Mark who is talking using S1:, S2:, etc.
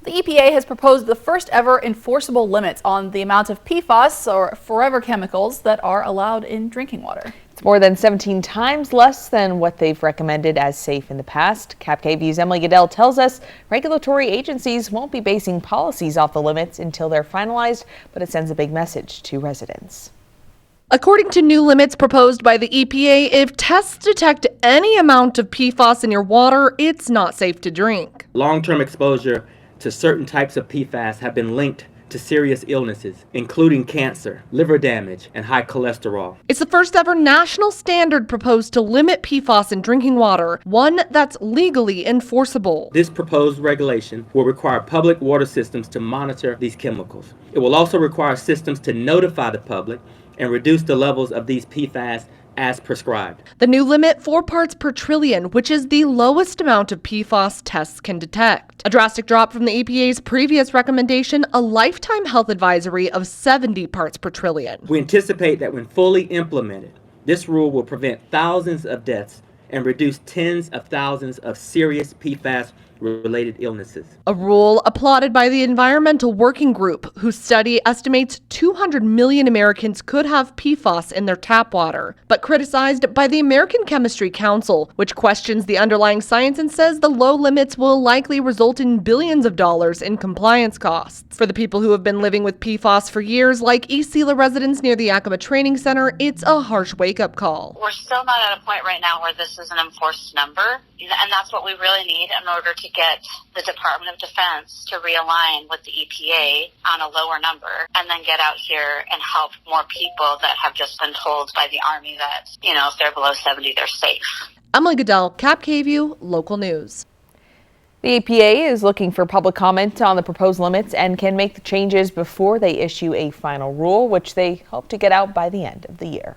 S1: The EPA has proposed the first ever enforceable limits on the amount of PFAS, or forever chemicals, that are allowed in drinking water.
S2: It's more than 17 times less than what they've recommended as safe in the past. KVU's Emily Goodell tells us regulatory agencies won't be basing policies off the limits until they're finalized, but it sends a big message to residents.
S3: According to new limits proposed by the EPA, if tests detect any amount of PFAS in your water, it's not safe to drink.
S4: Long-term exposure to certain types of PFAS have been linked to serious illnesses, including cancer, liver damage, and high cholesterol.
S3: It's the first ever national standard proposed to limit PFAS in drinking water, one that's legally enforceable.
S4: This proposed regulation will require public water systems to monitor these chemicals. It will also require systems to notify the public and reduce the levels of these PFAS as prescribed.
S3: The new limit, 4 parts per trillion, which is the lowest amount of PFAS tests can detect. A drastic drop from the EPA's previous recommendation, a lifetime health advisory of 70 parts per trillion.
S4: We anticipate that when fully implemented, this rule will prevent thousands of deaths and reduce tens of thousands of serious PFAS-related illnesses.
S3: A rule applauded by the Environmental Working Group, whose study estimates 200 million Americans could have PFAS in their tap water, but criticized by the American Chemistry Council, which questions the underlying science and says the low limits will likely result in billions of dollars in compliance costs. For the people who have been living with PFAS for years, like East Sela residents near the Yakima Training Center, it's a harsh wake-up call.
S5: We're still not at a point right now where this is an enforced number, and that's what we really need in order to get the Department of Defense to realign with the EPA on a lower number, and then get out here and help more people that have just been told by the Army that, if they're below 70, they're safe.
S3: Emily Goodell, KVU Local News.
S2: The EPA is looking for public comment on the proposed limits and can make the changes before they issue a final rule, which they hope to get out by the end of the year.